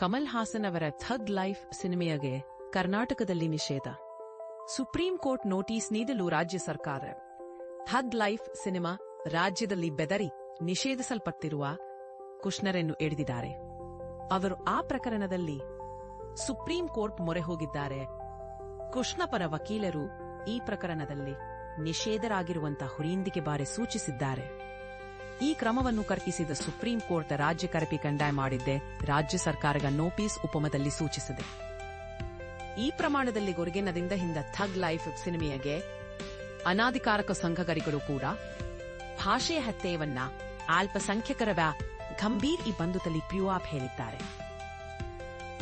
ಕಮಲ್ ಹಾಸನ್ ಅವರ ಥಗ್ ಲೈಫ್ ಸಿನಿಮೆಗೆ ಕರ್ನಾಟಕದಲ್ಲಿ ನಿಷೇಧ. ಸುಪ್ರೀಂ ಕೋರ್ಟ್ ನೋಟಿಸ್ ನೀಡಲು ರಾಜ್ಯ ಸರ್ಕಾರ ಥಗ್ ಲೈಫ್ ಸಿನಿಮಾ ರಾಜ್ಯದಲ್ಲಿ ಬೆದರಿ ನಿಷೇಧಿಸಲ್ಪಟ್ಟಿರುವ ಕುಶ್ನರನ್ನು ಹಿಡಿದಿದ್ದಾರೆ. ಅವರು ಆ ಪ್ರಕರಣದಲ್ಲಿ ಸುಪ್ರೀಂ ಕೋರ್ಟ್ ಮೊರೆ ಹೋಗಿದ್ದಾರೆ. ಕುಶ್ನ ಪರ ವಕೀಲರು ಈ ಪ್ರಕರಣದಲ್ಲಿ ನಿಷೇಧರಾಗಿರುವಂತಹ ಹುರಿಂದಿಗೆ ಬಾರಿ ಸೂಚಿಸಿದ್ದಾರೆ. ಈ ಕ್ರಮವನ್ನು ಖಂಡಿಸಿದ ಸುಪ್ರೀಂ ಕೋರ್ಟ್ ರಾಜ್ಯ ಕರಪಿ ಕಂದಾಯ ಮಾಡಿದ್ದೆ ರಾಜ್ಯ ಸರ್ಕಾರಗ ನೋಟಿಸ್ ಉಪಮದಲ್ಲಿ ಸೂಚಿಸಿದೆ. ಈ ಪ್ರಮಾಣದಲ್ಲಿ ಗೊರಗಿನದಿಂದ ಹಿಂದ ಥಗ್ ಲೈಫ್ ಸಿನಿಮೆಗೆ ಅನಾಧಿಕಾರಕ ಸಂಘಗಳಿಗಳು ಕೂಡ ಭಾಷೆಯ ಹತ್ಯೆಯವನ್ನ ಅಲ್ಪಸಂಖ್ಯಾತರ ಗಂಭೀರ್ ಈ ಬಂಧುತಲ್ಲಿ ಪ್ರಿಯಾಪ್ ಹೇಳಿದ್ದಾರೆ.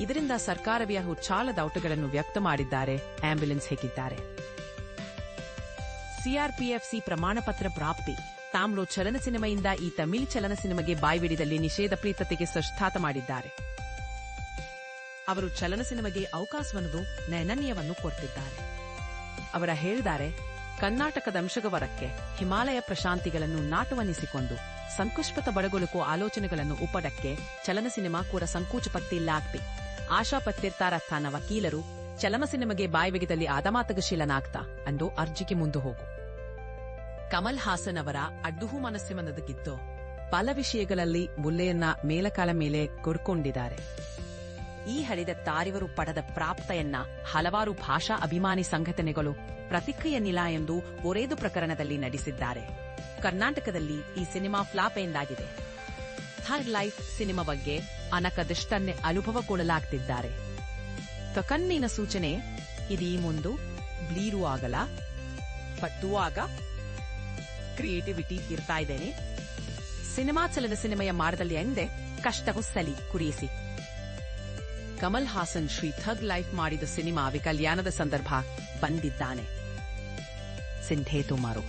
ಇದರಿಂದ ಸರ್ಕಾರವೇ ಹುಚ್ಚಾಲ ಡೌಟ್ಗಳನ್ನು ವ್ಯಕ್ತ ಮಾಡಿದ್ದಾರೆ. ಆಂಬ್ಯುಲೆನ್ಸ್ ಹೇಗಿದ್ದಾರೆ. ಸಿಆರ್ಪಿಎಫ್ಸಿ ಪ್ರಮಾಣಪತ್ರ ಪ್ರಾಪ್ತಿ ತಾಮ್ರೋ ಚಲನ ಸಿನಿಮೆಯಿಂದ ಈ ತಮಿಳು ಚಲನ ಸಿನಿಮೆಗೆ ಬಾಯ್ಬಿಡಿದಲ್ಲಿ ನಿಷೇಧ ಪ್ರೀತತೆಗೆ ಸಷ್ಟಾತ ಮಾಡಿದ್ದಾರೆ. ಅವರು ಚಲನ ಸಿನಿಮೆಗೆ ಅವಕಾಶವನ್ನು ನಯನನ್ಯವನ್ನು ಕೊಡ್ತಿದ್ದಾರೆ. ಅವರ ಹೇಳಿದ್ದಾರೆ, ಕರ್ನಾಟಕದ ಅಂಶಗವರಕ್ಕೆ ಹಿಮಾಲಯ ಪ್ರಶಾಂತಿಗಳನ್ನು ನಾಟವನ್ನಿಸಿಕೊಂಡು ಸಂಕುಷ್ಪತ ಬಡಗೊಳುಕೋ ಆಲೋಚನೆಗಳನ್ನು ಉಪಡಕ್ಕೆ ಚಲನ ಸಿನಿಮಾ ಕೂಡ ಸಂಕೋಚಪತ್ತಿಲ್ಲಾಗ್ತಿ ಆಶಾ ಪತ್ತಿರ್ತಾರ ತನ್ನ ವಕೀಲರು ಚಲನ ಸಿನಿಮೆಗೆ ಬಾಯ್ಬಿಗಿದಲ್ಲಿ ಆದಮಾತಗಶೀಲನಾಗ್ತಾ ಅಂದು ಅರ್ಜಿಗೆ ಮುಂದೆ ಹೋಗು. ಕಮಲ್ ಹಾಸನ್ ಅವರ ಅಡ್ಡುಹು ಮನಸ್ಸಿಮನದಗಿದ್ದು ಪಲ ವಿಷಯಗಳಲ್ಲಿ ಮುಲ್ಲೆಯನ್ನ ಮೇಲಕಾಲ ಮೇಲೆ ಕೊಡ್ಕೊಂಡಿದ್ದಾರೆ. ಈ ಹರಿದ ತಾರಿವರು ಪಡೆದ ಪ್ರಾಪ್ತೆಯನ್ನ ಹಲವಾರು ಭಾಷಾ ಅಭಿಮಾನಿ ಸಂಘಟನೆಗಳು ಪ್ರತಿಕ್ರಿಯೆನಿಲ್ಲ ಎಂದು ಒರೇದು ಪ್ರಕರಣದಲ್ಲಿ ನಡೆಸಿದ್ದಾರೆ. ಕರ್ನಾಟಕದಲ್ಲಿ ಈ ಸಿನಿಮಾ ಫ್ಲಾಪ್ ಎಂದಾಗಿದೆ. ಥಗ್ ಲೈಫ್ ಸಿನಿಮಾ ಬಗ್ಗೆ ಅನಕದಷ್ಟನ್ನೇ ಅನುಭವಗೊಳ್ಳಲಾಗ್ತಿದ್ದಾರೆ. ಕಣ್ಣಿನ ಸೂಚನೆ ಇದೀ ಮುಂದು ಬ್ಲೀರು ಆಗಲ್ಲ, ಪಟ್ಟುವಾಗ ಕ್ರಿಯೇಟಿವಿಟಿ ಇರ್ತಾ ಇದ್ದೇನೆ. ಸಿನಿಮಾ ಚಲನ ಸಿನಿಮೆಯ ಮಾಡದಲ್ಲಿ ಎಂದೆ ಕಷ್ಟವು ಸಲಿ ಕುರಿಯಿಸಿ. ಕಮಲ್ ಹಾಸನ್ ಶ್ರೀ ಥಗ್ ಲೈಫ್ ಮಾಡಿದ ಸಿನಿಮಾ ವಿಕಲ್ಯಾಣದ ಸಂದರ್ಭ ಬಂದಿದ್ದಾನೆ. ಸಿಂಧೇತು ಮಾರು